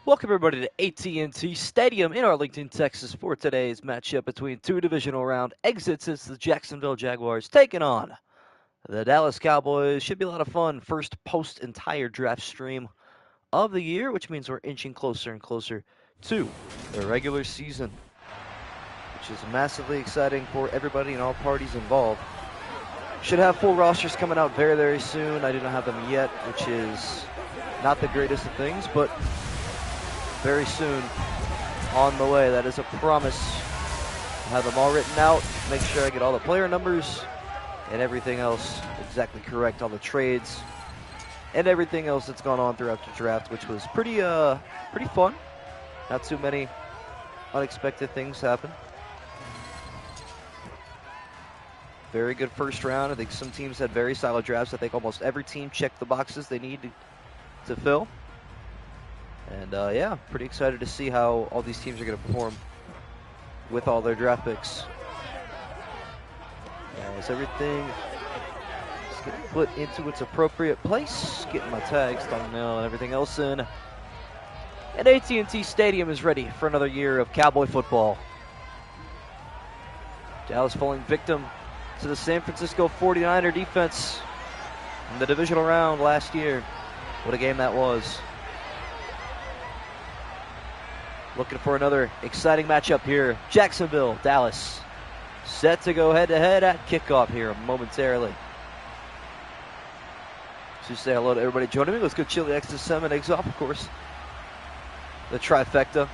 Welcome everybody to AT&T Stadium in Arlington, Texas for today's matchup between two divisional round exits. It's the Jacksonville Jaguars taking on the Dallas Cowboys. Should be a lot of fun. First post-entire draft stream of the year, which means we're inching closer and closer to the regular season, which is massively exciting for everybody and all parties involved. Should have full rosters coming out very, very soon. I do not have them yet, which is not the greatest of things, but very soon on the way. That is a promise. I have them all written out. Make sure I get all the player numbers and everything else exactly correct, all the trades and everything else that's gone on throughout the draft, which was pretty fun. Not too many unexpected things happen. Very good first round. I think some teams had very solid drafts. I think almost every team checked the boxes they need to fill. And yeah, pretty excited to see how all these teams are going to perform with all their draft picks. As everything is getting put into its appropriate place, getting my tags, thumbnail, and everything else in. And AT&T Stadium is ready for another year of Cowboy football. Dallas falling victim to the San Francisco 49er defense in the divisional round last year. What a game that was. Looking for another exciting matchup here. Jacksonville, Dallas, set to go head-to-head at kickoff here momentarily. Just say hello to everybody joining me. Let's go chili extra salmon eggs off, of course. The trifecta,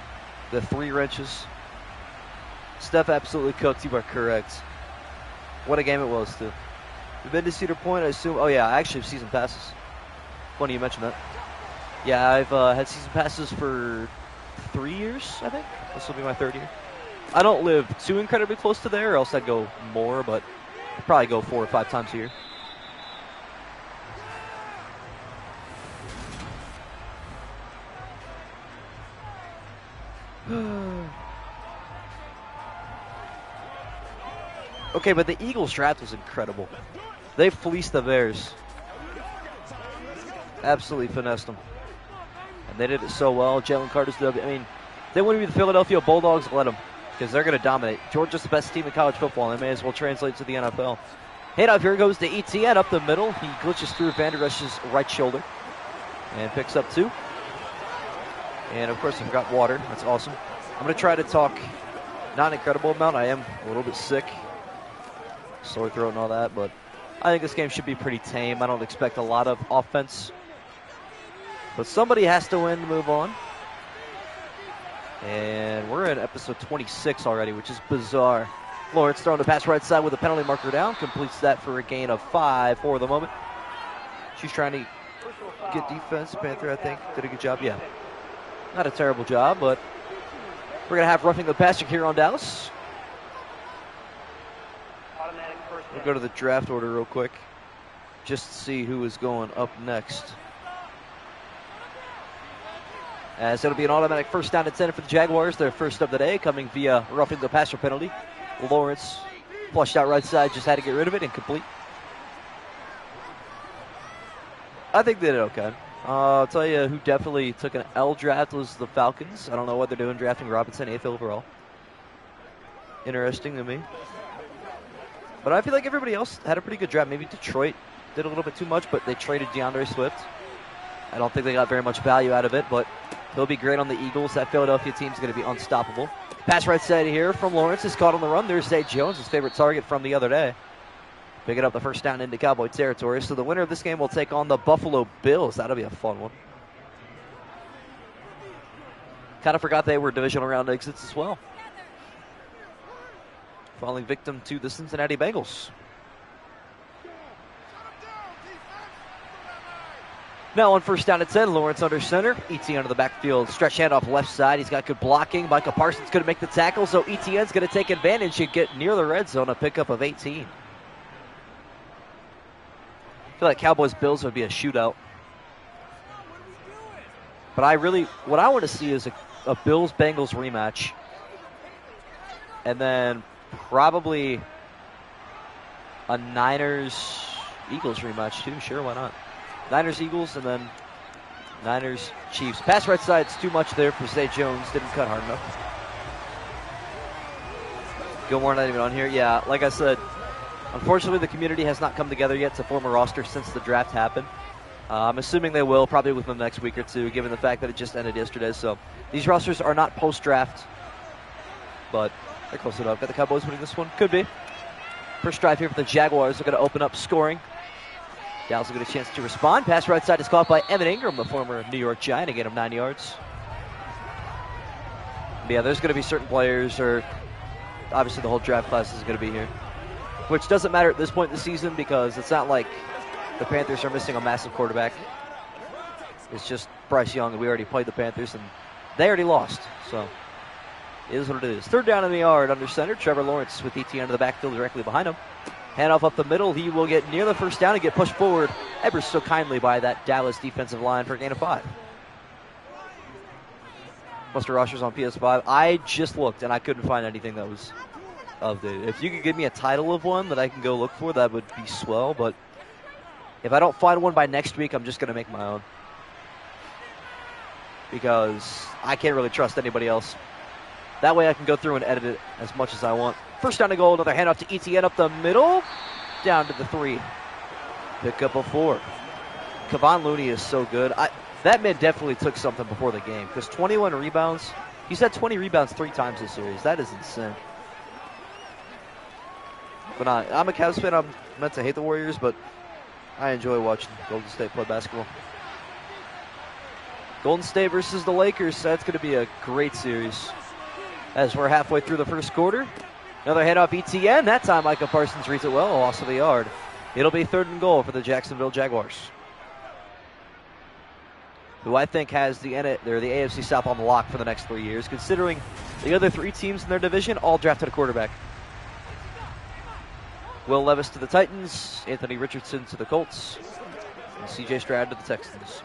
the three wrenches. Steph absolutely cooked. You are correct. What a game it was, too. You've been to Cedar Point, I assume. Oh, yeah, I actually have season passes. Funny you mentioned that. Yeah, I've had season passes for 3 years, I think. This will be my third year. I don't live too incredibly close to there, or else I'd go more, but I'd probably go 4 or 5 times a year. Okay, but the Eagles draft was incredible. They fleeced the Bears. Absolutely finessed them. And they did it so well. Jalen Carter's I mean, they wouldn't be the Philadelphia Bulldogs, let them, because they're going to dominate. Georgia's the best team in college football, and they may as well translate to the NFL. Handoff here goes to ETN up the middle. He glitches through Van Der Esch's right shoulder and picks up 2. And, of course, I forgot water. That's awesome. I'm going to try to talk not an incredible amount. I am a little bit sick, sore throat and all that, but I think this game should be pretty tame. I don't expect a lot of offense. But somebody has to win to move on. And we're in episode 26 already, which is bizarre. Lawrence throwing the pass right side with a penalty marker down. Completes that for a gain of 5 for the moment. She's trying to get defense. Panther, I think, did a good job. Yeah. Not a terrible job, but we're going to have roughing the passer here on Dallas. We'll go to the draft order real quick just to see who is going up next. As it'll be an automatic first down and 10 for the Jaguars. Their first of the day, coming via roughing the passer penalty. Lawrence flushed out right side, just had to get rid of it, incomplete. I think they did okay. I'll tell you who definitely took an L draft was the Falcons. I don't know what they're doing drafting Robinson 8th overall. Interesting to me. But I feel like everybody else had a pretty good draft. Maybe Detroit did a little bit too much, but they traded DeAndre Swift. I don't think they got very much value out of it, but he'll be great on the Eagles. That Philadelphia team's going to be unstoppable. Pass right side here from Lawrence is caught on the run. There's Zay Jones, his favorite target from the other day. Picking up the first down into Cowboy territory. So the winner of this game will take on the Buffalo Bills. That'll be a fun one. Kind of forgot they were divisional round exits as well. Falling victim to the Cincinnati Bengals. Now on first down at 10, Lawrence under center. ETN to the backfield. Stretch handoff left side. He's got good blocking. Micah Parsons going to make the tackle, so ETN's going to take advantage and get near the red zone, a pickup of 18. I feel like Cowboys-Bills would be a shootout. But what I want to see is a Bills-Bengals rematch. And then probably a Niners-Eagles rematch too. Sure, why not? Niners, Eagles, and then Niners, Chiefs. Pass right side, it's too much there for Zay Jones. Didn't cut hard enough. Gilmore not even on here. Yeah, like I said, unfortunately the community has not come together yet to form a roster since the draft happened. I'm assuming they will, probably within the next week or two, given the fact that it just ended yesterday. So these rosters are not post-draft, but they're close enough. Got the Cowboys winning this one? Could be. First drive here for the Jaguars. They're going to open up scoring. Dallas will get a chance to respond. Pass right side is caught by Evan Ingram, the former New York Giant, to get him 9 yards. But yeah, there's going to be certain players, or obviously the whole draft class is going to be here, which doesn't matter at this point in the season because it's not like the Panthers are missing a massive quarterback. It's just Bryce Young, and we already played the Panthers, and they already lost. So it is what it is. Third down in the yard under center. Trevor Lawrence with ETN to the backfield directly behind him. Handoff up the middle. He will get near the first down and get pushed forward ever so kindly by that Dallas defensive line for a gain of 5. Buster Rosters on PS5. I just looked, and I couldn't find anything that was updated. If you could give me a title of one that I can go look for, that would be swell, but if I don't find one by next week, I'm just going to make my own. Because I can't really trust anybody else. That way I can go through and edit it as much as I want. First down to goal, another handoff to ETN up the middle. Down to the 3. Pick up a 4. Kevon Looney is so good. That man definitely took something before the game. Because 21 rebounds. He's had 20 rebounds 3 times this series. That is insane. But I'm a Cavs fan. I'm meant to hate the Warriors, but I enjoy watching Golden State play basketball. Golden State versus the Lakers. That's going to be a great series. As we're halfway through the first quarter. Another handoff ETN. That time Micah Parsons reads it well. Loss of the yard. It'll be 3rd and goal for the Jacksonville Jaguars, who I think has the AFC South on the lock for the next 3 years, considering the other 3 teams in their division all drafted a quarterback. Will Levis to the Titans, Anthony Richardson to the Colts, and C.J. Stroud to the Texans.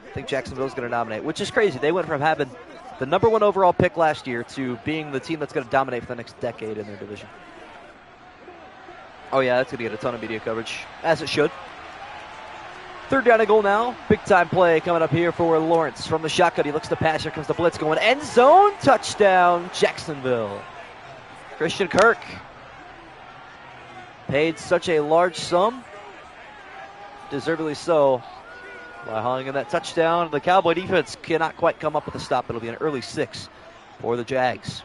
I think Jacksonville's going to dominate, which is crazy. They went from having the #1 overall pick last year to being the team that's going to dominate for the next decade in their division. Oh yeah, that's going to get a ton of media coverage, as it should. 3rd down and goal now. Big time play coming up here for Lawrence from the shotgun. He looks to pass. Here comes the blitz going. End zone. Touchdown, Jacksonville. Christian Kirk. Paid such a large sum. Deservedly so. By hauling in that touchdown. The Cowboy defense cannot quite come up with a stop. It'll be an early 6 for the Jags.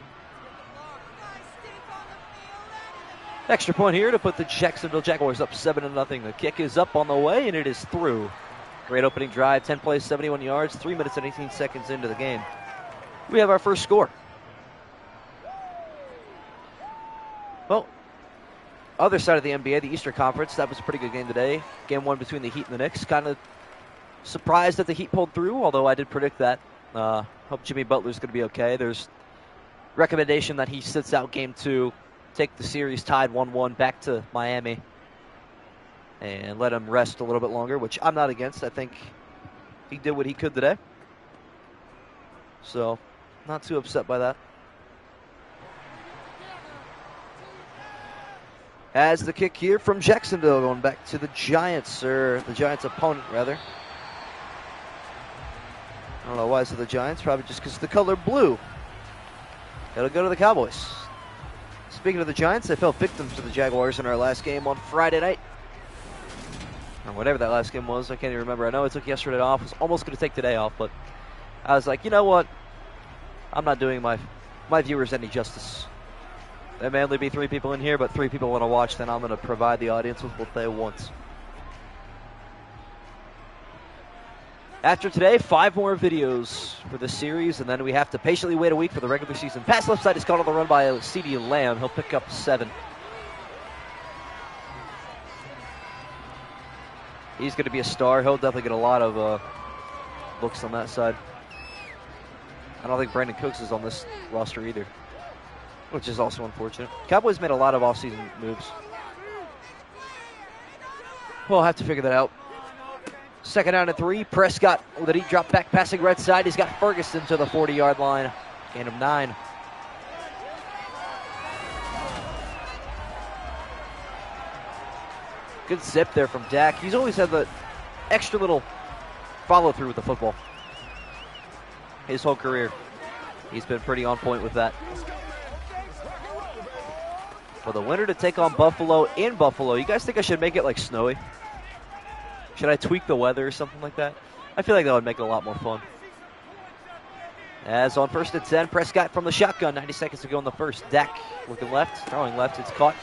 Extra point here to put the Jacksonville Jaguars up 7-0. The kick is up on the way, and it is through. Great opening drive, 10 plays, 71 yards, 3 minutes and 18 seconds into the game. We have our first score. Well, other side of the NBA, the Eastern Conference, that was a pretty good game today. Game 1 between the Heat and the Knicks. Kind of surprised that the Heat pulled through, although I did predict that. Hope Jimmy Butler's going to be okay. There's recommendation that he sits out Game 2. Take the series tied 1-1 back to Miami and let him rest a little bit longer, which I'm not against. I think he did what he could today. So, not too upset by that. As the kick here from Jacksonville going back to the Giants, or the Giants' opponent, rather. I don't know why it's the Giants, probably just because of the color blue. It'll go to the Cowboys. Speaking of the Giants, they fell victims to the Jaguars in our last game on Friday night. Or whatever that last game was, I can't even remember. I know I took yesterday off. I was almost going to take today off, but I was like, you know what? I'm not doing my viewers any justice. There may only be 3 people in here, but 3 people want to watch, then I'm going to provide the audience with what they want. After today, 5 more videos for this series, and then we have to patiently wait a week for the regular season. Pass left side is caught on the run by CeeDee Lamb. He'll pick up 7. He's going to be a star. He'll definitely get a lot of looks on that side. I don't think Brandon Cooks is on this roster either, which is also unfortunate. Cowboys made a lot of offseason moves. We'll have to figure that out. 2nd down and 3. Prescott with a deep drop back passing right side. He's got Ferguson to the 40-yard line. Gain of 9. Good zip there from Dak. He's always had the extra little follow-through with the football. His whole career, he's been pretty on point with that. For the winner to take on Buffalo in Buffalo, you guys think I should make it like snowy? Should I tweak the weather or something like that? I feel like that would make it a lot more fun. As on 1st and 10, Prescott from the shotgun, 90 seconds to go in the first. Dak looking left, throwing left, it's caught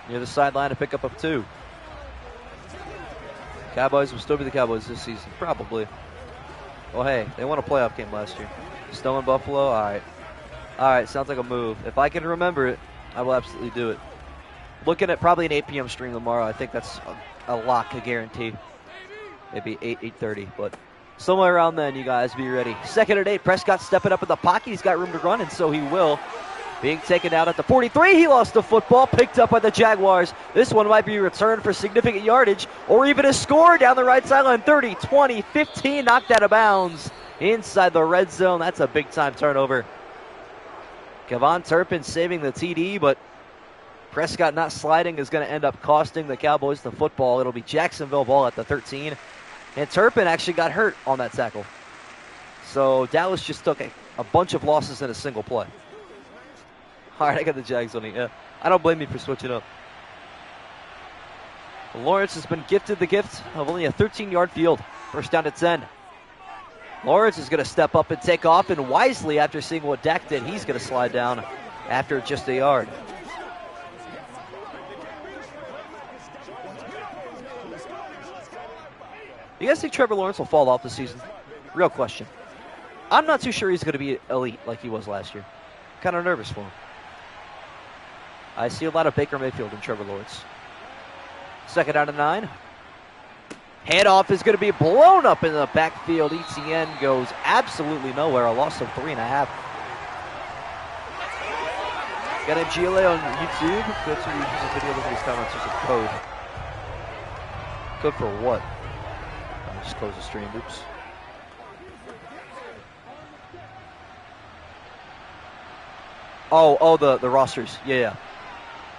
near the sideline to pick up 2. Cowboys will still be the Cowboys this season, probably. Well, hey, they won a playoff game last year. Snow in Buffalo, all right. All right, sounds like a move. If I can remember it, I will absolutely do it. Looking at probably an 8 p.m. stream tomorrow. I think that's a lock, a guarantee. Maybe 8:30, but somewhere around then, you guys be ready. 2nd and 8, Prescott stepping up in the pocket. He's got room to run, and so he will. Being taken out at the 43, he lost the football, picked up by the Jaguars. This one might be returned for significant yardage, or even a score down the right sideline. 30, 20, 15, knocked out of bounds inside the red zone. That's a big-time turnover. Kevon Turpin saving the TD, but Prescott not sliding is going to end up costing the Cowboys the football. It'll be Jacksonville ball at the 13. And Turpin actually got hurt on that tackle. So Dallas just took a bunch of losses in a single play. All right, I got the Jags on it. Yeah, I don't blame you for switching up. Lawrence has been gifted the gift of only a 13-yard field. 1st down to 10. Lawrence is going to step up and take off, and wisely, after seeing what Dak did, he's going to slide down after just a yard. You guys think Trevor Lawrence will fall off this season? Real question. I'm not too sure he's going to be elite like he was last year. Kind of nervous for him. I see a lot of Baker Mayfield and Trevor Lawrence. 2nd down to 9. Handoff is going to be blown up in the backfield. ETN goes absolutely nowhere. A loss of 3.5. Got MGLA on YouTube. Go to the video, look at these comments. There's a code. Code for what? I'll just close the stream. Oops. Oh, the rosters. Yeah.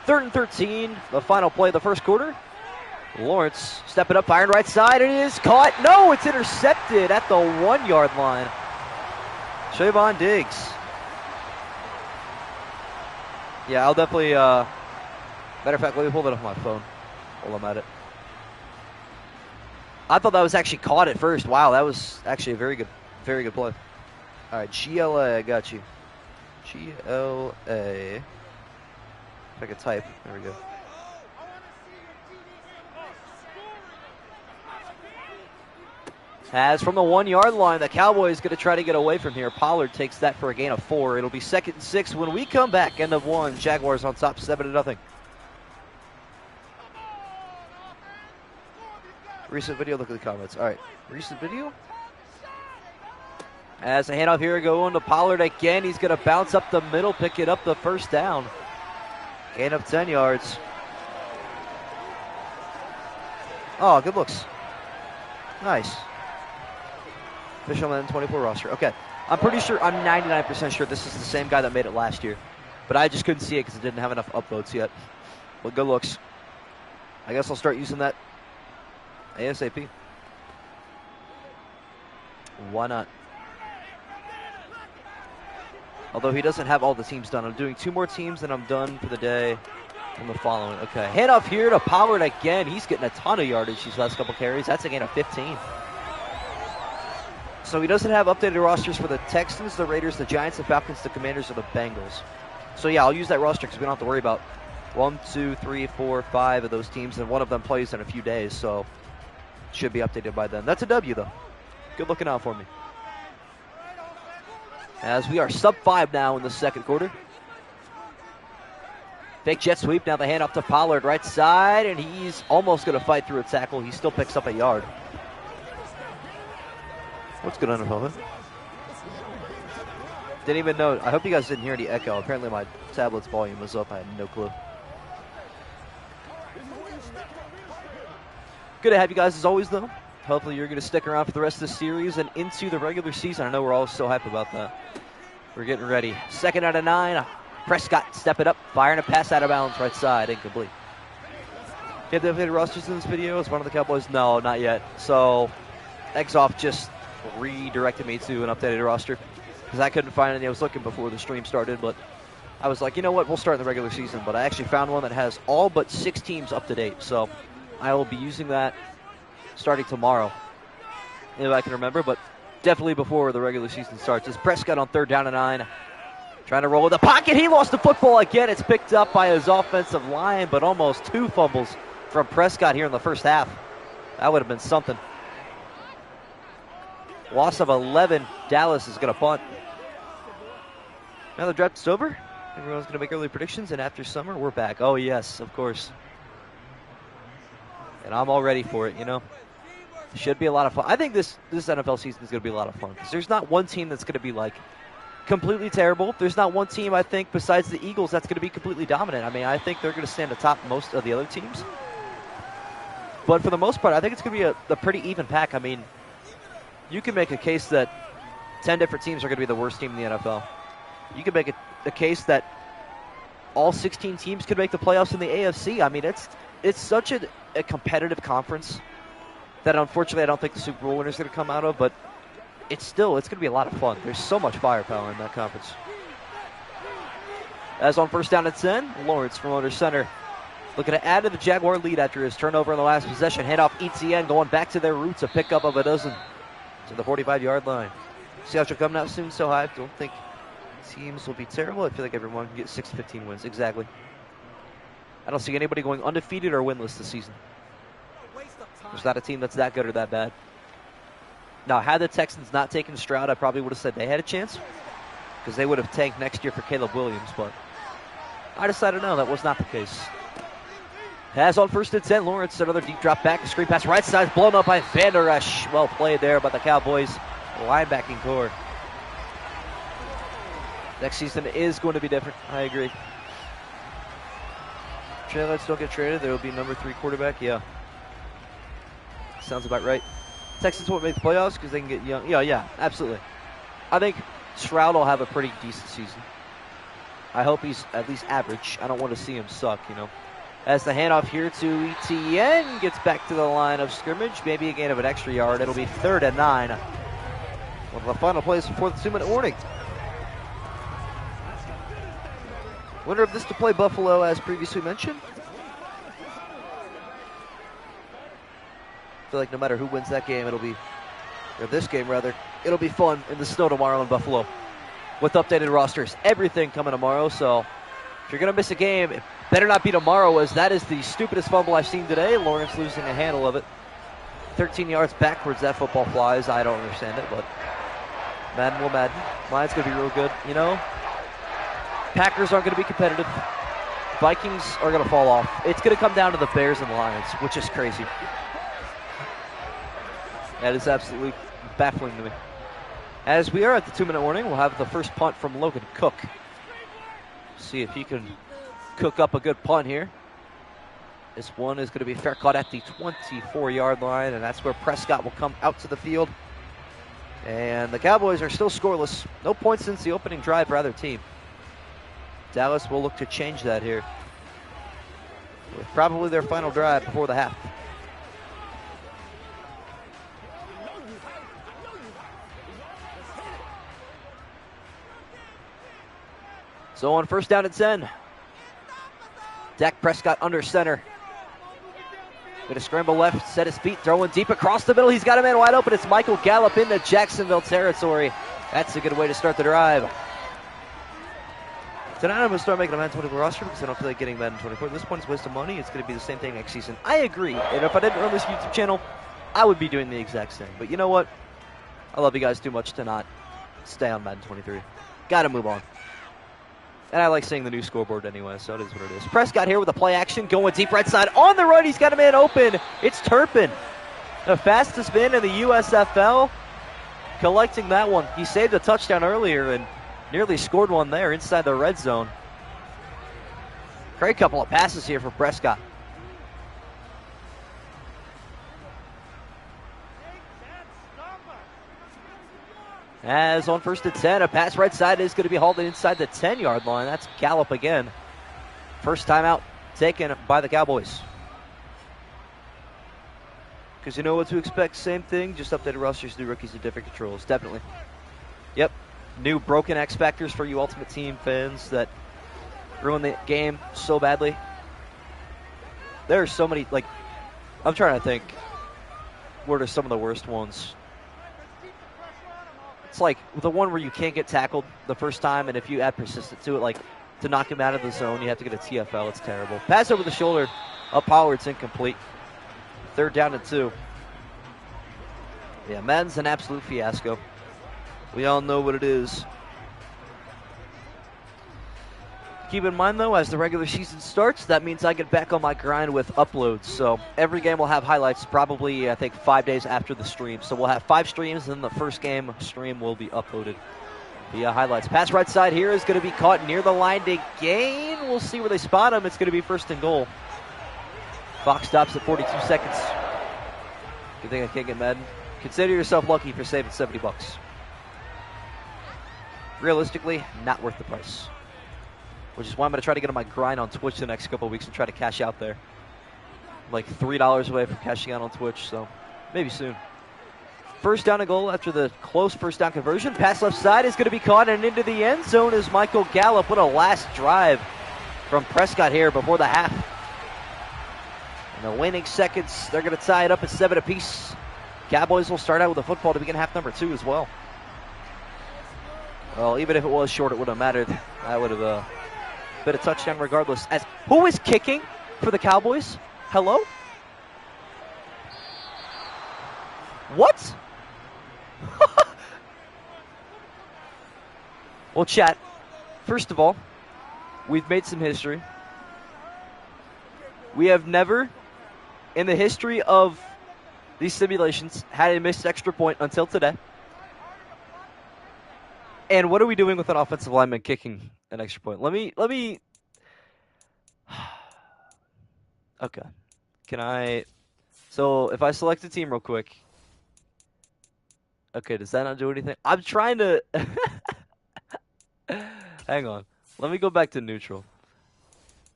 3rd and 13, the final play of the first quarter. Lawrence stepping up, firing right side. It is caught. No, it's intercepted at the 1-yard line. Trayvon Diggs. Yeah, I'll definitely, matter of fact, let me pull that off my phone while I'm at it. I thought that was actually caught at first. Wow, that was actually a very good play. All right, GLA, I got you. GLA. If I could type, there we go. As from the 1-yard line, the Cowboys going to try to get away from here. Pollard takes that for a gain of 4. It'll be 2nd and 6 when we come back. End of 1. Jaguars on top, 7-0. Recent video, look at the comments. All right, recent video. As a handoff here going to Pollard again. He's going to bounce up the middle, pick it up the 1st down. Gain of 10 yards. Oh, good looks. Nice. Official Madden 24 roster. Okay. I'm pretty sure, I'm 99% sure this is the same guy that made it last year. But I just couldn't see it because it didn't have enough upvotes yet. But good looks. I guess I'll start using that ASAP. Why not? Although he doesn't have all the teams done. I'm doing 2 more teams and I'm done for the day from the following. Okay, handoff here to Pollard again. He's getting a ton of yardage these last couple carries. That's a gain of 15. So he doesn't have updated rosters for the Texans, the Raiders, the Giants, the Falcons, the Commanders, or the Bengals. So yeah, I'll use that roster because we don't have to worry about 1, 2, 3, 4, 5 of those teams, and one of them plays in a few days, so it should be updated by then. That's a W, though. Good looking out for me. As we are sub-5 now in the 2nd quarter. Fake jet sweep, now the handoff to Pollard, right side, and he's almost going to fight through a tackle. He still picks up a yard. What's good on NFL? Didn't even know. I hope you guys didn't hear any echo. Apparently my tablet's volume was up. I had no clue. Good to have you guys as always, though. Hopefully you're going to stick around for the rest of the series and into the regular season. I know we're all so hyped about that. We're getting ready. 2nd out of 9. Prescott stepping up, firing a pass out of bounds right side. Incomplete. You have the updated rosters in this video? Is one of the Cowboys? No, not yet. So, Exoff just redirected me to an updated roster because I couldn't find any. I was looking before the stream started, but I was like, you know what? We'll start in the regular season. But I actually found one that has all but 6 teams up to date. So, I will be using that starting tomorrow, if I can remember. But definitely before the regular season starts. It's Prescott on 3rd down and 9. Trying to roll with the pocket. He lost the football again. It's picked up by his offensive line, but almost 2 fumbles from Prescott here in the first half. That would have been something. Loss of 11. Dallas is going to punt. Now the draft's over. Everyone's going to make early predictions, and after summer, we're back. Oh, yes, of course. And I'm all ready for it, you know. Should be a lot of fun. I think this NFL season is going to be a lot of fun because there's not one team that's going to be like completely terrible. There's not one team, I think, besides the Eagles that's going to be completely dominant. I mean, I think they're going to stand atop most of the other teams. But for the most part, I think it's going to be a pretty even pack. I mean, you can make a case that 10 different teams are going to be the worst team in the NFL. You can make a case that all 16 teams could make the playoffs in the AFC. I mean, it's such a competitive conference that unfortunately I don't think the Super Bowl winner is going to come out of, but it's going to be a lot of fun. There's so much firepower in that conference. As on 1st down and 10, Lawrence from under center. Looking to add to the Jaguar lead after his turnover in the last possession. Handoff ETN going back to their roots. A pickup of a dozen to the 45-yard line. Seahawks are coming out soon, so I don't think teams will be terrible. I feel like everyone can get 6-15 wins. Exactly. I don't see anybody going undefeated or winless this season. There's not a team that's that good or that bad. Now, had the Texans not taken Stroud, I probably would have said they had a chance because they would have tanked next year for Caleb Williams, but I decided no, that was not the case. As on 1st and 10, Lawrence, another deep drop back, a screen pass right side, blown up by Van Der Esch. Well played there by the Cowboys linebacking core. Next season is going to be different. I agree. Trailers don't get traded. There will be number 3 quarterback. Yeah. Sounds about right. Texans won't make the playoffs because they can get young. Yeah, absolutely. I think Stroud will have a pretty decent season. I hope he's at least average. I don't want to see him suck, you know. As the handoff here to ETN gets back to the line of scrimmage. Maybe a gain of an extra yard. It'll be 3rd and 9. One of the final plays before the 2-minute warning. Winner of this to play Buffalo, as previously mentioned. I feel like no matter who wins that game, or this game rather, it'll be fun in the snow tomorrow in Buffalo with updated rosters. Everything coming tomorrow, so if you're going to miss a game, it better not be tomorrow, as that is the stupidest fumble I've seen today. Lawrence losing a handle of it. 13 yards backwards that football flies. I don't understand it, but Madden will Madden. Mine's going to be real good, you know. Packers aren't going to be competitive. Vikings are going to fall off. It's going to come down to the Bears and Lions, which is crazy. That is absolutely baffling to me. As we are at the 2-minute warning, we'll have the first punt from Logan Cook. See if he can cook up a good punt here. This one is going to be fair caught at the 24-yard line, and that's where Prescott will come out to the field. And the Cowboys are still scoreless. No points since the opening drive for either team. Dallas will look to change that here with probably their final drive before the half. So on 1st down and 10, Dak Prescott under center. Going to scramble left, set his feet, throwing deep across the middle. He's got a man wide open. It's Michael Gallup into Jacksonville territory. That's a good way to start the drive. Tonight I'm going to start making a Madden 24 roster because I don't feel like getting Madden 24. At this point, it's a waste of money. It's going to be the same thing next season. I agree. And if I didn't run this YouTube channel, I would be doing the exact same. But you know what? I love you guys too much to not stay on Madden 23. Got to move on. And I like seeing the new scoreboard anyway, so it is what it is. Prescott here with a play action, going deep right side. On the run, he's got a man open. It's Turpin, the fastest man in the USFL, collecting that one. He saved a touchdown earlier and nearly scored one there inside the red zone. Great couple of passes here for Prescott. As on 1st and 10, a pass right side is going to be hauled inside the 10-yard line. That's Gallup again. First time out taken by the Cowboys. Because you know what to expect. Same thing, just updated rosters, new rookies, and different controls. Definitely. Yep. New broken X Factors for you Ultimate Team fans that ruin the game so badly. There are so many, like, I'm trying to think. What are some of the worst ones? It's like the one where you can't get tackled the first time, and if you add persistence to it, like to knock him out of the zone, you have to get a TFL. It's terrible. Pass over the shoulder, up power, it's incomplete. 3rd down and 2. Yeah, Madden's an absolute fiasco. We all know what it is. Keep in mind, though, as the regular season starts, that means I get back on my grind with uploads. So every game will have highlights probably, I think, 5 days after the stream. So we'll have 5 streams, and then the first game stream will be uploaded via highlights. Pass right side here is going to be caught near the line to gain. We'll see where they spot him. It's going to be 1st and goal. Clock stops at 42 seconds. Good thing I can't get Madden. Consider yourself lucky for saving $70. Realistically, not worth the price. Which is why I'm going to try to get on my grind on Twitch the next couple of weeks and try to cash out there. I'm like $3 away from cashing out on Twitch, so maybe soon. 1st down and goal after the close 1st down conversion. Pass left side is going to be caught, and into the end zone is Michael Gallup. What a last drive from Prescott here before the half. In the waning seconds, they're going to tie it up at 7 apiece. Cowboys will start out with the football to begin half number 2 as well. Well, even if it was short, it wouldn't have mattered. I would have been a touchdown regardless. As who is kicking for the Cowboys? Hello? What? Well, chat, first of all, we've made some history. We have never, in the history of these simulations, had a missed extra point until today. And what are we doing with an offensive lineman kicking an extra point? Let me. Okay. Can I? So if I select a team real quick. Okay, does that not do anything? I'm trying to. Hang on. Let me go back to neutral.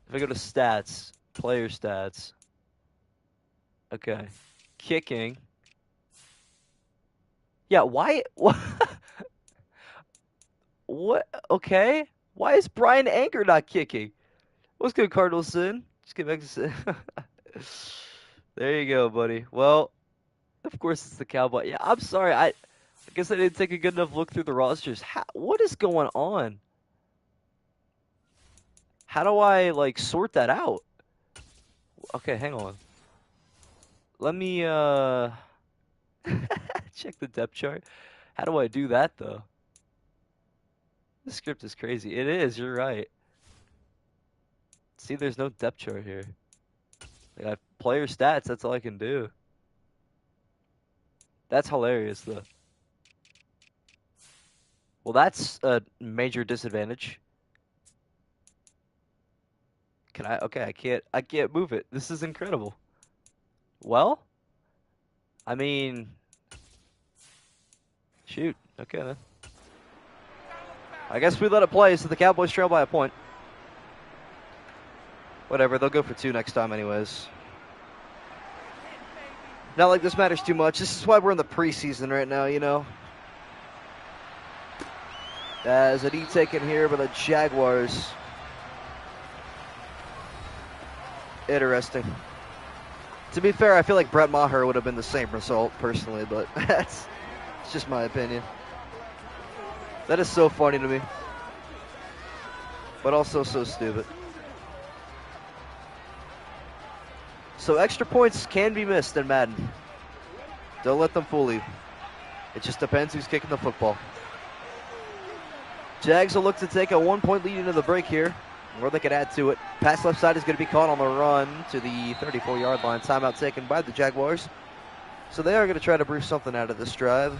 If I go to stats, player stats. Okay. Kicking. Yeah, why? What? Okay. Why is Brian Anchor not kicking? What's good, Cardinal Sin? Just get back to Sin. There you go, buddy. Well, of course it's the Cowboy. Yeah, I'm sorry. I guess I didn't take a good enough look through the rosters. What is going on? How do I, like, sort that out? Okay, hang on. Let me, check the depth chart. How do I do that, though? This script is crazy. It is, you're right. See, there's no depth chart here. I got player stats, that's all I can do. That's hilarious, though. Well, that's a major disadvantage. Can I? Okay, I can't move it. This is incredible. Well, I mean, shoot. Okay, then. I guess we let it play, so the Cowboys trail by a point. Whatever, they'll go for 2 next time anyways. Not like this matters too much. This is why we're in the preseason right now, you know. As a knee taken here by the Jaguars. Interesting. To be fair, I feel like Brett Maher would have been the same result, personally, but it's just my opinion. That is so funny to me. But also so stupid. So extra points can be missed in Madden. Don't let them fool you. It just depends who's kicking the football. Jags will look to take a 1-point lead into the break here, or they could add to it. Pass left side is going to be caught on the run to the 34-yard line. Timeout taken by the Jaguars. So they are going to try to brew something out of this drive.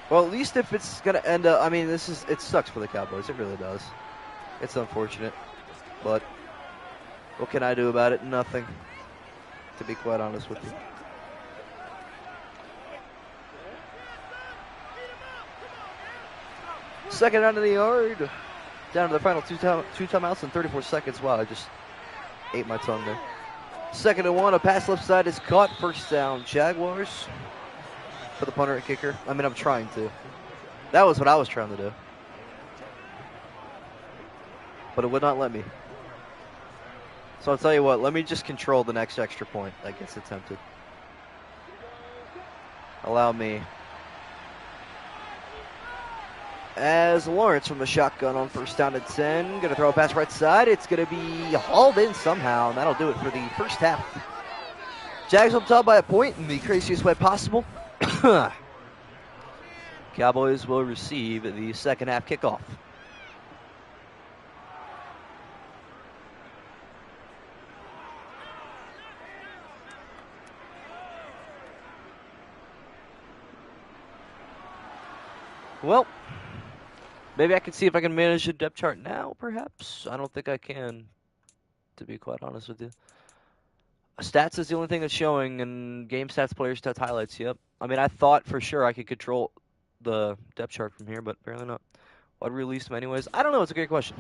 Well, at least if it's going to end up, I mean, it sucks for the Cowboys. It really does. It's unfortunate. But what can I do about it? Nothing, to be quite honest with you. Second out of the yard. Down to the final two timeouts in 34 seconds. Wow, I just Ate my tongue there. 2nd and 1. A pass left side is caught. First down, Jaguars. For the punter and kicker. I mean, I'm trying to. That was what I was trying to do. But it would not let me. So I'll tell you what, let me just control the next extra point that gets attempted. Allow me. As Lawrence from the shotgun on 1st down at 10. Going to throw a pass right side. It's going to be hauled in somehow, and that'll do it for the first half. Jags up top by a point in the craziest way possible. Cowboys will receive the second half kickoff. Well, maybe I can see if I can manage a depth chart now, perhaps. I don't think I can, to be quite honest with you. Stats is the only thing that's showing, and game stats, player stats, highlights, yep. I mean, I thought for sure I could control the depth chart from here, but apparently not. Why'd we release him anyways? I don't know, it's a great question.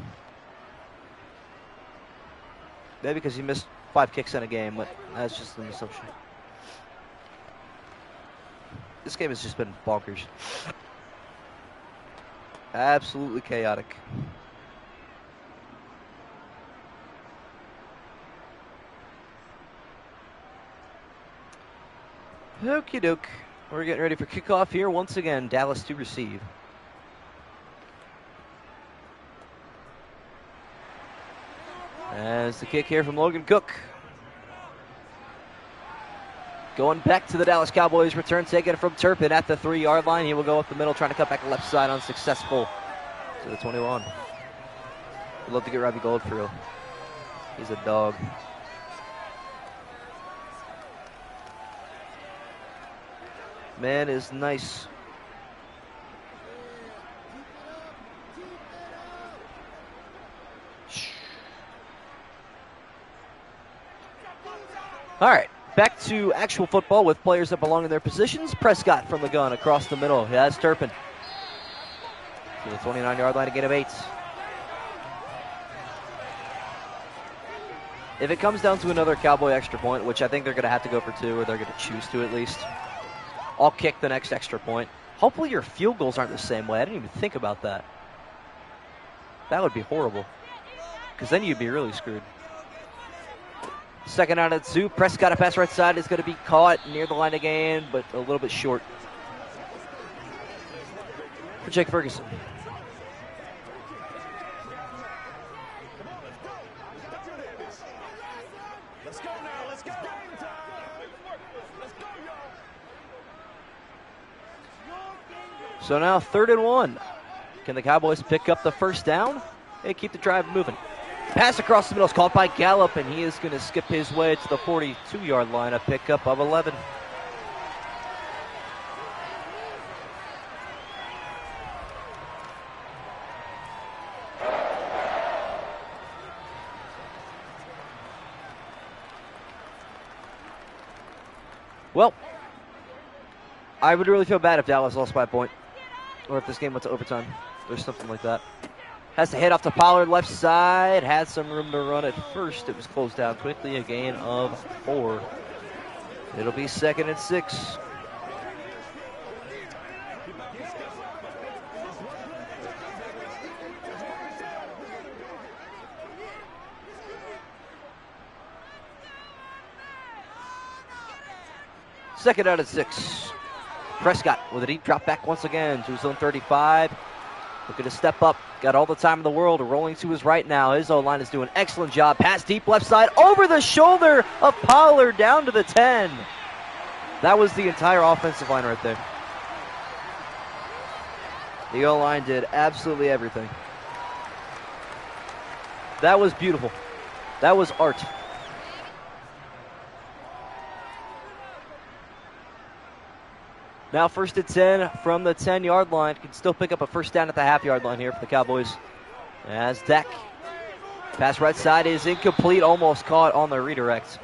Maybe because he missed 5 kicks in a game, but that's just an assumption. This game has just been bonkers. Absolutely chaotic. Okie doke. We're getting ready for kickoff here once again. Dallas to receive. As the kick here from Logan Cook. Going back to the Dallas Cowboys. Return taken from Turpin at the 3-yard line. He will go up the middle, trying to cut back the left side, unsuccessful to the 21. We'd love to get Robbie Gold for real. He's a dog. Man is nice. All right, back to actual football with players that belong in their positions. Prescott from the gun across the middle. He has Turpin to the 29-yard line, a gain of 8. If it comes down to another Cowboy extra point, which I think they're going to have to go for 2, or they're going to choose to at least, I'll kick the next extra point. Hopefully your field goals aren't the same way. I didn't even think about that. That would be horrible, because then you'd be really screwed. 2nd out at 2. Prescott, a pass right side, is going to be caught near the line again, but a little bit short for Jake Ferguson. So now 3rd and 1. Can the Cowboys pick up the first down and keep the drive moving? Pass across the middle is caught by Gallup, and he is going to skip his way to the 42-yard line, a pickup of 11. Well, I would really feel bad if Dallas lost by a point, or if this game went to overtime, or something like that. Has to hit off to Pollard, left side. Had some room to run at first. It was closed down quickly. A gain of 4. It'll be 2nd and 6. Second out at 6. Prescott with a deep drop back once again to his own 35. Looking to step up. Got all the time in the world. Rolling to his right now. His O-line is doing an excellent job. Pass deep left side. Over the shoulder of Pollard down to the 10. That was the entire offensive line right there. The O-line did absolutely everything. That was beautiful. That was art. Now 1st and 10 from the 10-yard line. Can still pick up a first down at the half-yard line here for the Cowboys. As Dak. Pass right side is incomplete. Almost caught on the redirect.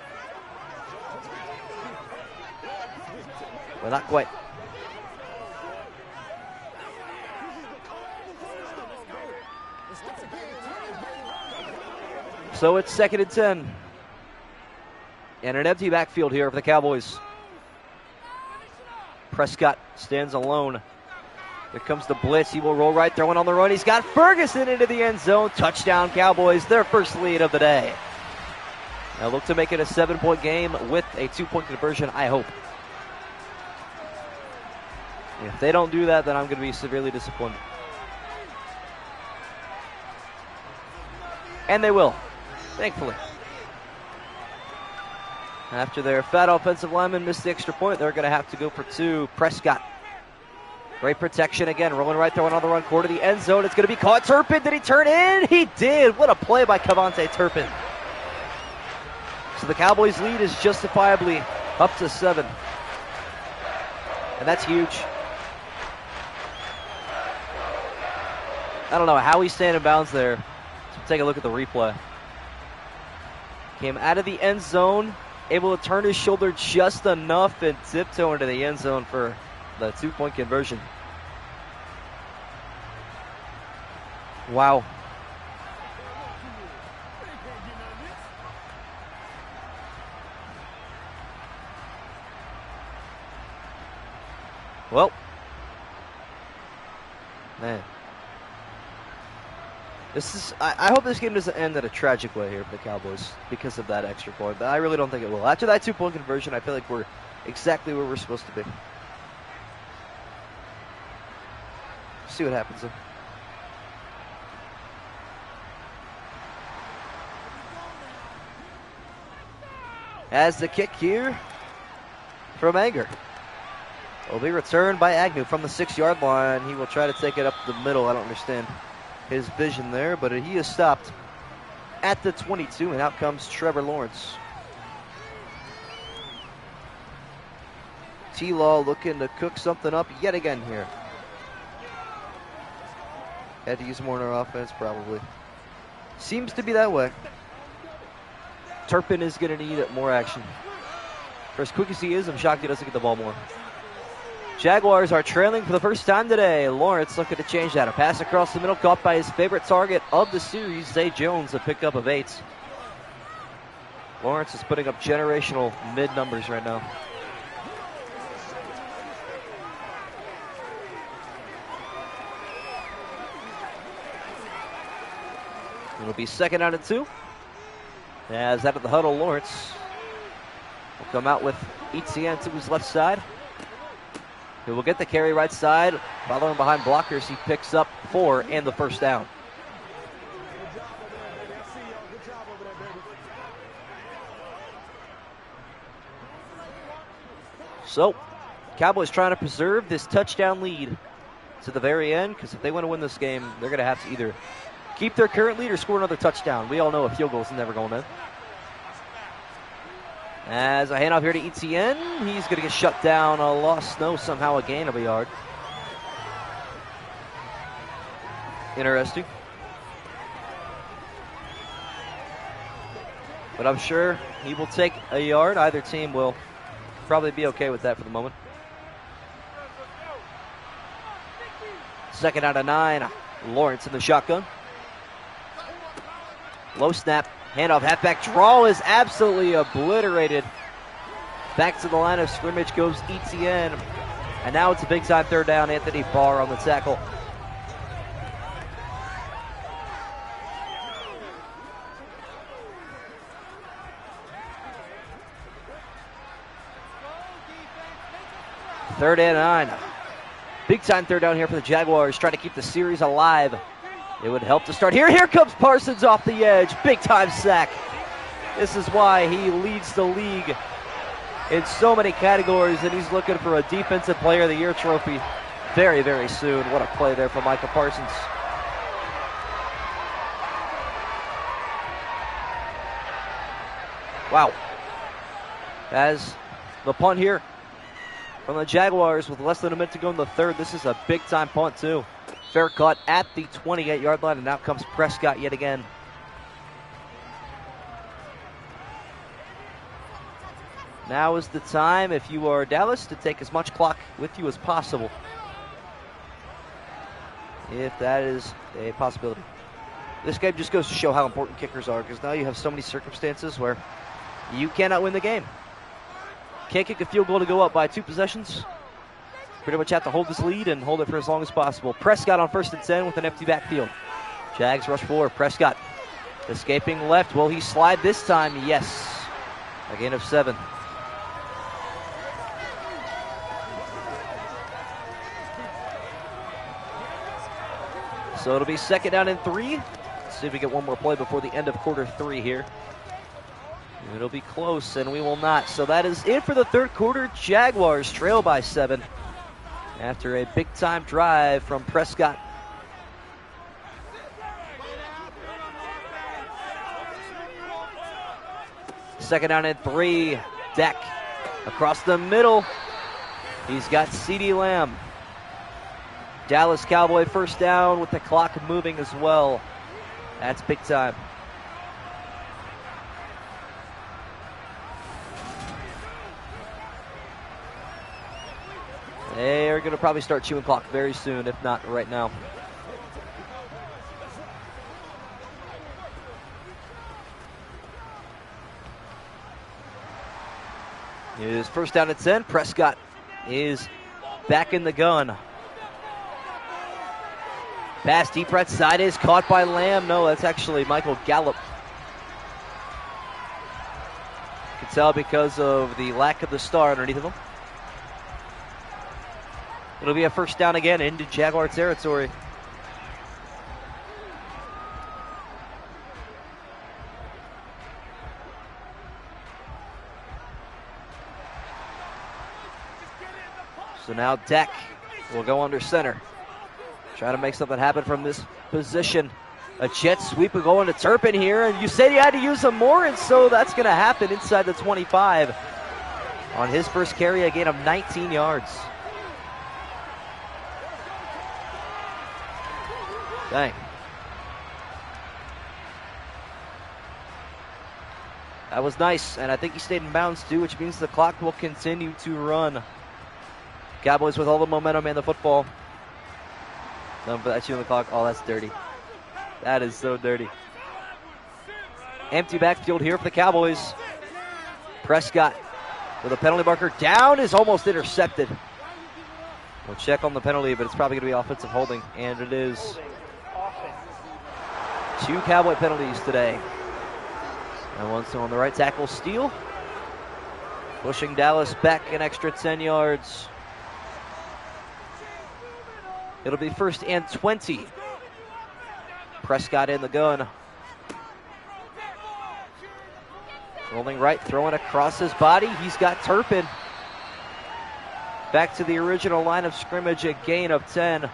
But not quite. So it's 2nd and 10. And an empty backfield here for the Cowboys. Prescott stands alone. Here comes the blitz. He will roll right, throwing on the run. He's got Ferguson into the end zone. Touchdown Cowboys, their first lead of the day. Now look to make it a 7-point game with a 2-point conversion, I hope. If they don't do that, then I'm going to be severely disappointed. And they will, thankfully. After their fat offensive lineman missed the extra point, they're going to have to go for 2. Prescott. Great protection again, rolling right, throwing on the run, core to the end zone. It's going to be caught. Turpin, did he turn in? He did. What a play by Cavante Turpin. So the Cowboys' lead is justifiably up to 7. And that's huge. I don't know how he's staying in bounds there. Let's take a look at the replay. Came out of the end zone, able to turn his shoulder just enough and tiptoe into the end zone for the 2-point conversion. Wow. Well, man. I hope this game doesn't end in a tragic way here for the Cowboys because of that extra point, but I really don't think it will. After that 2-point conversion, I feel like we're exactly where we're supposed to be. See what happens though. As the kick here from Anger will be returned by Agnew from the 6-yard line. He will try to take it up the middle. I don't understand his vision there, but he is stopped at the 22, and out comes Trevor Lawrence. T-Law looking to cook something up yet again here. Had to use more in our offense, probably. Seems to be that way. Turpin is going to need more action. For as quick as he is, I'm shocked he doesn't get the ball more. Jaguars are trailing for the first time today. Lawrence looking to change that. A pass across the middle caught by his favorite target of the series, Zay Jones, a pickup of 8. Lawrence is putting up generational mid numbers right now. It'll be 2nd down and 2. As out of the huddle, Lawrence will come out with ETN to his left side. He will get the carry right side. Following behind blockers, he picks up 4 and the first down. So, Cowboys trying to preserve this touchdown lead to the very end, because if they want to win this game, they're going to have to either keep their current lead or score another touchdown. We all know a field goal is never going in. As a handoff here to ETN, he's going to get shut down. A loss, no, somehow a gain of a yard. Interesting. But I'm sure he will take a yard. Either team will probably be okay with that for the moment. 2nd down and 9. Lawrence in the shotgun. Low snap. Handoff, halfback draw is absolutely obliterated. Back to the line of scrimmage goes ETN. And now it's a big time 3rd down. Anthony Barr on the tackle. Third and 9. Big time 3rd down here for the Jaguars, trying to keep the series alive. It would help to start here. Here comes Parsons off the edge. Big time sack. This is why he leads the league in so many categories, and he's looking for a Defensive Player of the Year trophy very, very soon. What a play there from Micah Parsons. Wow. As the punt here from the Jaguars with less than a minute to go in the 3rd. This is a big time punt too. Fair cut at the 28-yard line, and now comes Prescott yet again. Now is the time, if you are Dallas, to take as much clock with you as possible, if that is a possibility. This game just goes to show how important kickers are, because now you have so many circumstances where you cannot win the game. Can't kick a field goal to go up by 2 possessions. Pretty much have to hold this lead and hold it for as long as possible. Prescott on 1st and 10 with an empty backfield. Jags rush forward. Prescott escaping left. Will he slide this time? Yes. A gain of 7. So it'll be 2nd down and 3. Let's see if we get one more play before the end of quarter 3 here. It'll be close, and we will not. So that is it for the 3rd quarter. Jaguars trail by 7 after a big-time drive from Prescott. Second down and 3. Deck across the middle. He's got CeeDee Lamb. Dallas Cowboy 1st down with the clock moving as well. That's big time. They're going to probably start chewing clock very soon, if not right now. It is 1st down and 10. Prescott is back in the gun. Pass deep right side is caught by Lamb. No, that's actually Michael Gallup. You can tell because of the lack of the star underneath of him. It'll be a 1st down again into Jaguar territory. So now Deck will go under center. Try to make something happen from this position. A jet sweep will go into Turpin here, and you said you had to use him more, and so that's going to happen inside the 25. On his first carry, a gain of 19 yards. Dang. That was nice, and I think he stayed in bounds too, which means the clock will continue to run. Cowboys with all the momentum and the football. No, but that's you on the clock. Oh, that's dirty. That is so dirty. Empty backfield here for the Cowboys. Prescott with a penalty marker down is almost intercepted. We'll check on the penalty, but it's probably going to be offensive holding, and it is. 2 Cowboy penalties today. And one on the right tackle, Steele. Pushing Dallas back an extra 10 yards. It'll be 1st and 20. Prescott in the gun. Rolling right, throwing across his body. He's got Turpin. Back to the original line of scrimmage, a gain of 10.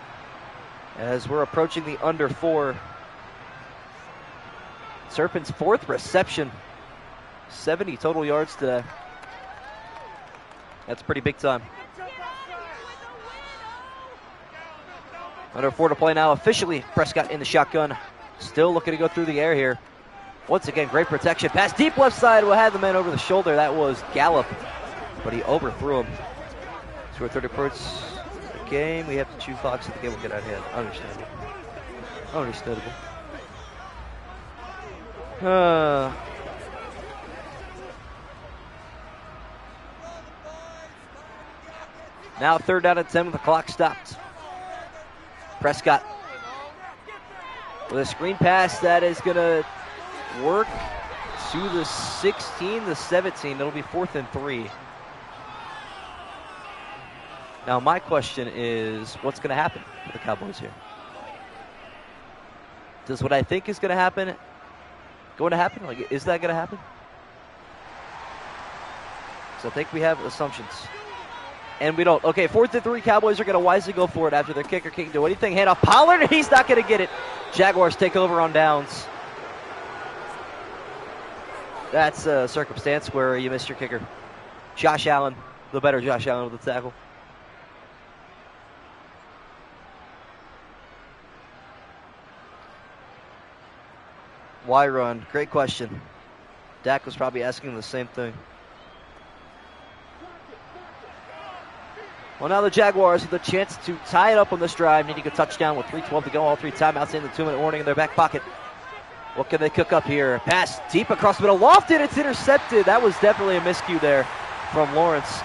As we're approaching the under 4. Turpin's 4th reception. 70 total yards today. That's pretty big time. Under 4 to play now officially. Prescott in the shotgun. Still looking to go through the air here. Once again, great protection. Pass deep left side. Will have the man over the shoulder. That was Gallup. But he overthrew him. 2 or 30 points the game. We have to chew clocks so the game will get out of hand. Understandable. Understandable. Now 3rd down and 10 with the clock stopped. Prescott with a screen pass that is going to work to the 16, the 17. It'll be 4th and 3. Now my question is, what's going to happen for the Cowboys here? Does what I think is going to happen going to happen? Like, is that going to happen? So I think we have assumptions. And we don't. Okay, 4th and 3. Cowboys are going to wisely go for it after their kicker can't do anything. Hand off Pollard, and he's not going to get it. Jaguars take over on downs. That's a circumstance where you missed your kicker. Josh Allen, the better Josh Allen with the tackle. Why run? Great question. Dak was probably asking the same thing. Well, now the Jaguars have the chance to tie it up on this drive, needing a touchdown with 3:12 to go. All 3 timeouts in the 2-minute warning in their back pocket. What can they cook up here? Pass deep across the middle. Lofted. It's intercepted. That was definitely a miscue there from Lawrence.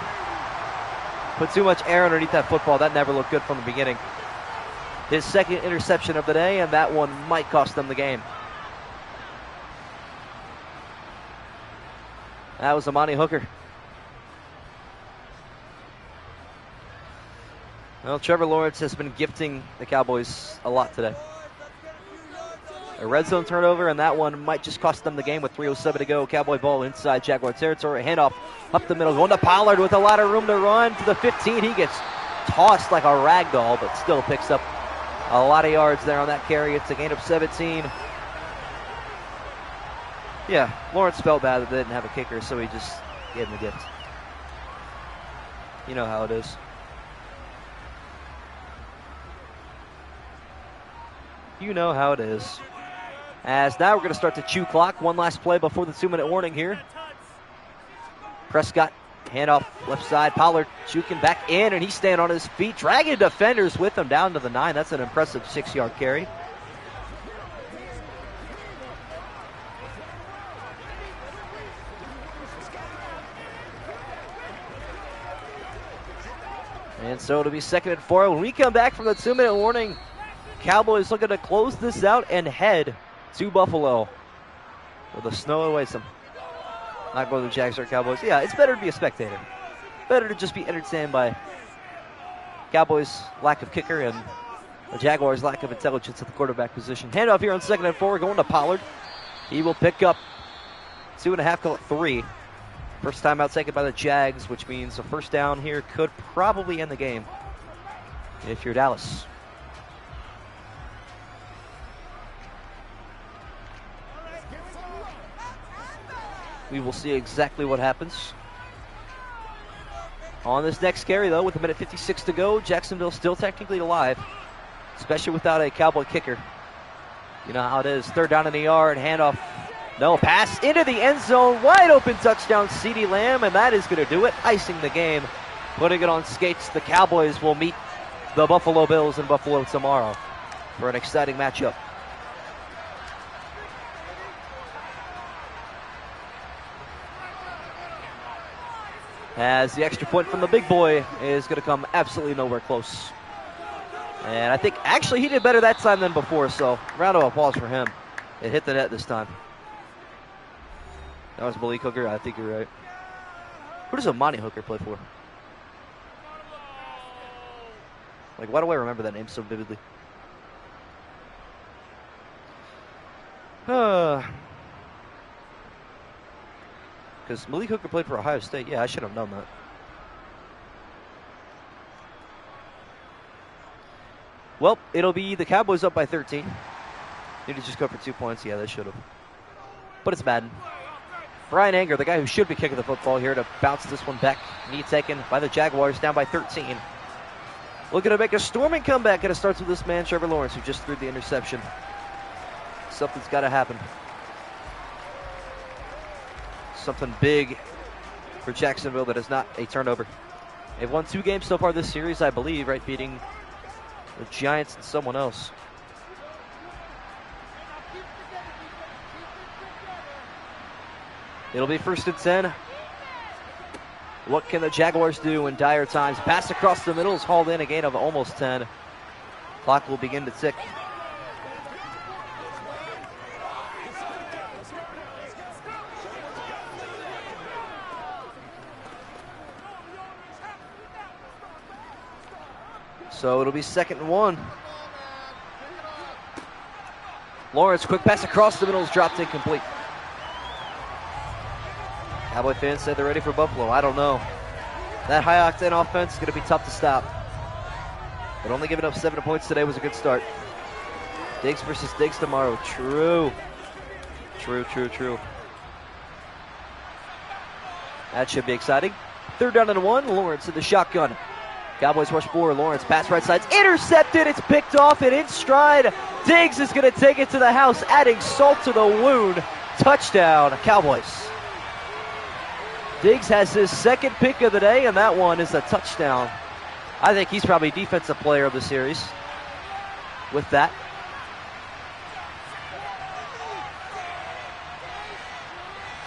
Put too much air underneath that football. That never looked good from the beginning. His second interception of the day, and that one might cost them the game. That was Amani Hooker. Well, Trevor Lawrence has been gifting the Cowboys a lot today. A red zone turnover, and that one might just cost them the game with 3:07 to go. Cowboy ball inside Jaguar territory. Handoff up the middle, going to Pollard with a lot of room to run to the 15. He gets tossed like a rag doll, but still picks up a lot of yards there on that carry. It's a gain of 17. Yeah, Lawrence felt bad that they didn't have a kicker, so he just gave him the gift. You know how it is. You know how it is. As now we're going to start the chew clock. One last play before the 2-minute warning here. Prescott, handoff left side. Pollard juking back in, and he's staying on his feet, dragging defenders with him down to the 9. That's an impressive 6-yard carry. And so it'll be 2nd and 4. When we come back from the 2-minute warning, Cowboys looking to close this out and head to Buffalo with a snow awaits them. Not going to the Jags or Cowboys. Yeah, it's better to be a spectator. Better to just be entertained by Cowboys' lack of kicker and the Jaguars' lack of intelligence at the quarterback position. Handoff here on 2nd and 4, going to Pollard. He will pick up 2.5, call it 3. First time out taken by the Jags, which means a first down here could probably end the game if you're Dallas. We will see exactly what happens. On this next carry, though, with 1:56 to go, Jacksonville still technically alive, especially without a Cowboy kicker. You know how it is. 3rd down in the yard, handoff. No, pass into the end zone. Wide open touchdown, CeeDee Lamb, and that is going to do it. Icing the game, putting it on skates. The Cowboys will meet the Buffalo Bills in Buffalo tomorrow for an exciting matchup. As the extra point from the big boy is going to come absolutely nowhere close. And I think actually he did better that time than before, so round of applause for him. It hit the net this time. That was Malik Hooker. I think you're right. Who does Amani Hooker play for? Like, why do I remember that name so vividly? Because Malik Hooker played for Ohio State. Yeah, I should have known that. Well, it'll be the Cowboys up by 13. Need to just go for 2 points. Yeah, they should have. But it's Madden. Brian Anger, the guy who should be kicking the football here to bounce this one back. Knee taken by the Jaguars, down by 13. Looking to make a storming comeback, and it starts with this man, Trevor Lawrence, who just threw the interception. Something's got to happen. Something big for Jacksonville that is not a turnover. They've won 2 games so far this series, I believe, right? Beating the Giants and someone else. It'll be 1st and 10. What can the Jaguars do in dire times? Pass across the middle is hauled in, a gain of almost 10. Clock will begin to tick. So it'll be 2nd and 1. Lawrence, quick pass across the middle is dropped incomplete. Cowboy fans said they're ready for Buffalo. I don't know. That high-octane offense is going to be tough to stop. But only giving up 7 points today was a good start. Diggs versus Diggs tomorrow. True. True. That should be exciting. 3rd down and 1. Lawrence in the shotgun. Cowboys rush forward. Lawrence pass right side. Intercepted. It's picked off and in stride. Diggs is going to take it to the house, adding salt to the wound. Touchdown, Cowboys. Diggs has his 2nd pick of the day, and that one is a touchdown. I think he's probably defensive player of the series with that.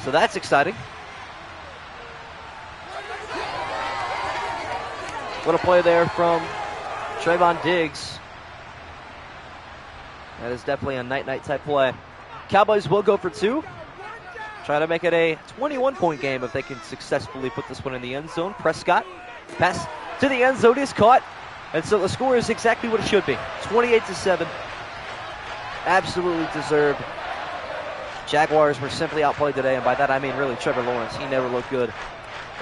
So that's exciting. What a play there from Trayvon Diggs. That is definitely a night-night type play. Cowboys will go for 2. Try to make it a 21-point game if they can successfully put this one in the end zone. Prescott, pass to the end zone is caught. And so the score is exactly what it should be. 28-7. Absolutely deserved. Jaguars were simply outplayed today, and by that I mean really Trevor Lawrence. He never looked good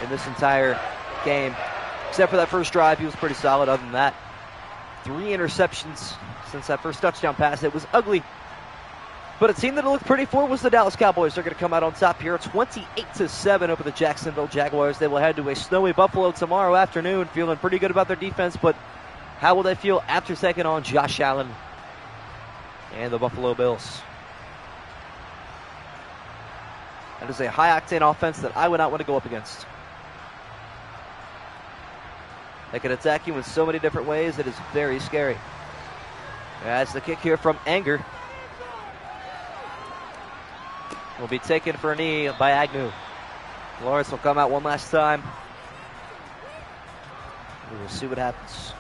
in this entire game. Except for that first drive, he was pretty solid. Other than that, 3 interceptions since that first touchdown pass. It was ugly. But a team that it looked pretty for was the Dallas Cowboys. They're going to come out on top here, 28-7 over the Jacksonville Jaguars. They will head to a snowy Buffalo tomorrow afternoon, feeling pretty good about their defense. But how will they feel after taking on Josh Allen and the Buffalo Bills? That is a high-octane offense that I would not want to go up against. They can attack you in so many different ways. It is very scary. As the kick here from Anger will be taken for a knee by Agnew. Lawrence will come out one last time. We will see what happens.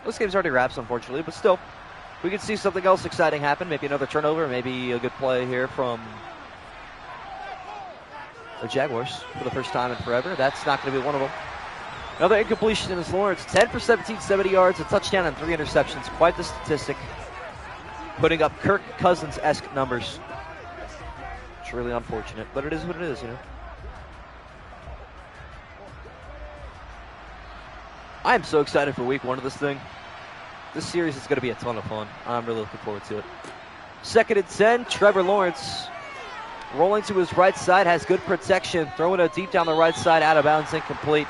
This game's already wraps, unfortunately, but still, we could see something else exciting happen. Maybe another turnover, maybe a good play here from the Jaguars for the first time in forever. That's not going to be one of them. Another incompletion is Lawrence. 10 for 17, 70 yards, a touchdown, and 3 interceptions. Quite the statistic. Putting up Kirk Cousins-esque numbers. It's really unfortunate, but it is what it is, you know. I am so excited for week 1 of this thing. This series is going to be a ton of fun. I'm really looking forward to it. 2nd and 10, Trevor Lawrence rolling to his right side, has good protection, throwing it deep down the right side, out of bounds, incomplete.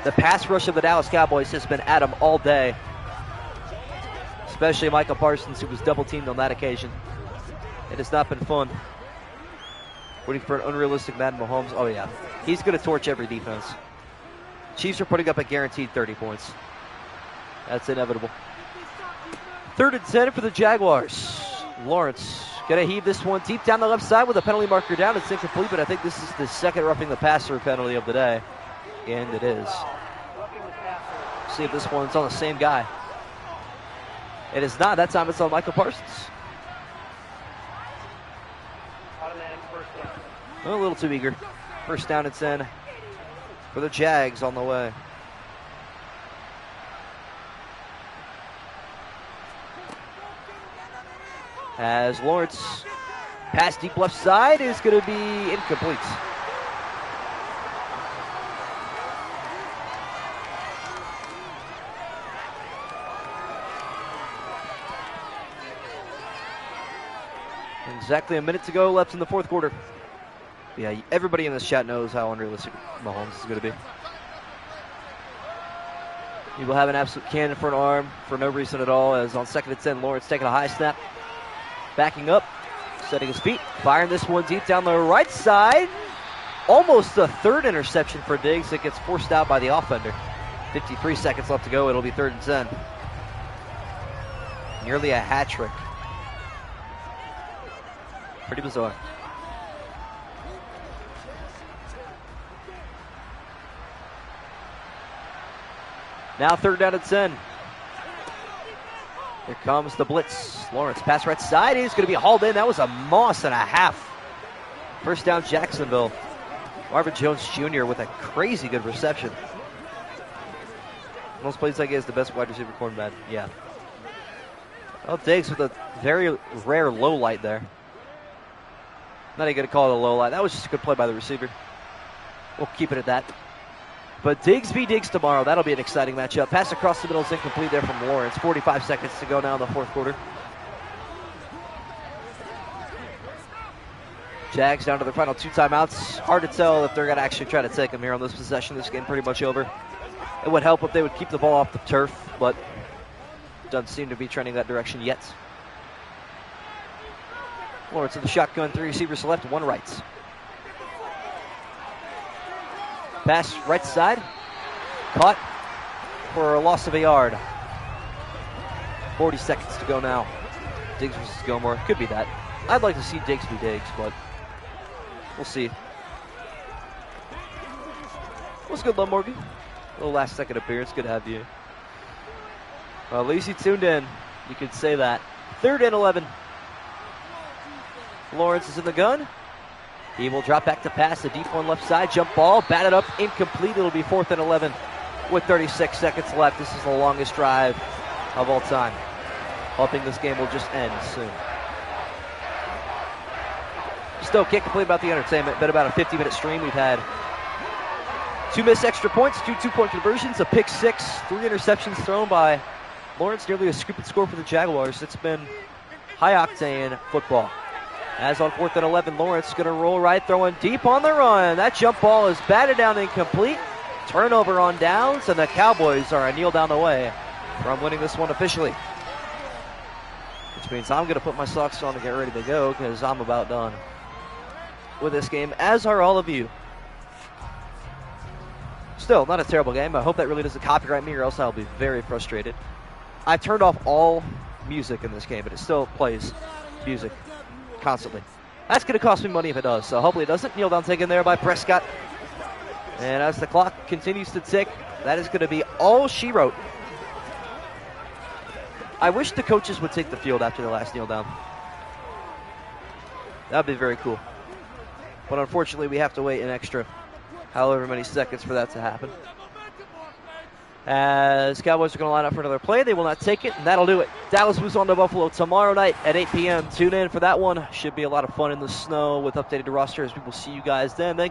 The pass rush of the Dallas Cowboys has been at him all day, especially Michael Parsons, who was double-teamed on that occasion. It has not been fun. Waiting for an unrealistic Madden Mahomes. Oh, yeah. He's going to torch every defense. Chiefs are putting up a guaranteed 30 points. That's inevitable. 3rd and 10 for the Jaguars. Lawrence going to heave this one deep down the left side with a penalty marker down. It's incomplete, but I think this is the second roughing the passer penalty of the day. And it is. See if this one's on the same guy. It is not. That time it's on Michael Parsons. A little too eager. 1st down and 10 for the Jags on the way. As Lawrence pass deep left side is going to be incomplete. Exactly a minute to go left in the 4th quarter. Yeah, everybody in this chat knows how unrealistic Mahomes is going to be. He will have an absolute cannon for an arm for no reason at all, as on 2nd and 10, Lawrence taking a high snap. Backing up, setting his feet, firing this one deep down the right side. Almost the 3rd interception for Diggs. It gets forced out by the offender. 53 seconds left to go. It'll be 3rd and 10. Nearly a hat trick. Pretty bizarre. Now 3rd down and 10. Here comes the blitz. Lawrence pass right side. He's going to be hauled in. That was a moss and a half. 1st down Jacksonville. Marvin Jones Jr. with a crazy good reception. Most plays like he has the best wide receiver cornerback. Yeah. Well, Diggs with a very rare low light there. Not even going to call it a low light. That was just a good play by the receiver. We'll keep it at that. But Diggs v. Diggs tomorrow. That'll be an exciting matchup. Pass across the middle is incomplete there from Lawrence. 45 seconds to go now in the 4th quarter. Jags down to their final 2 timeouts. Hard to tell if they're going to actually try to take them here on this possession. This game pretty much over. It would help if they would keep the ball off the turf, but doesn't seem to be trending that direction yet. Lawrence in the shotgun, 3 receivers left, 1 right. Pass right side, caught for a loss of a yard. 40 seconds to go now. Diggs versus Gilmore, could be that. I'd like to see Diggs be Diggs, but we'll see. What's good, Love Morgan? A little last second appearance, good to have you. Well, at least you tuned in, you could say that. 3rd and 11. Lawrence is in the gun. He will drop back to pass, the deep one left side, jump ball, batted up, incomplete. It'll be 4th and 11 with 36 seconds left. This is the longest drive of all time. Hoping this game will just end soon. Still can't complain about the entertainment. Been about a 50-minute stream. We've had 2 missed extra points, 2 two-point conversions, a pick 6, 3 interceptions thrown by Lawrence, nearly a scoop and score for the Jaguars. It's been high-octane football. As on 4th and 11, Lawrence going to roll right, throwing deep on the run. That jump ball is batted down incomplete. Turnover on downs, and the Cowboys are a kneel down away from winning this one officially. Which means I'm going to put my socks on and get ready to go because I'm about done with this game, as are all of you. Still, not a terrible game. I hope that really doesn't copyright me or else I'll be very frustrated. I turned off all music in this game, but it still plays music constantly. That's going to cost me money if it does, so hopefully it doesn't. Kneel down taken there by Prescott. And as the clock continues to tick, that is going to be all she wrote. I wish the coaches would take the field after the last kneel down. That would be very cool. But unfortunately, we have to wait an extra however many seconds for that to happen. As Cowboys are going to line up for another play, they will not take it, and that'll do it. Dallas moves on to Buffalo tomorrow night at 8 p.m. Tune in for that one. Should be a lot of fun in the snow with updated rosters. We will see you guys then. Thank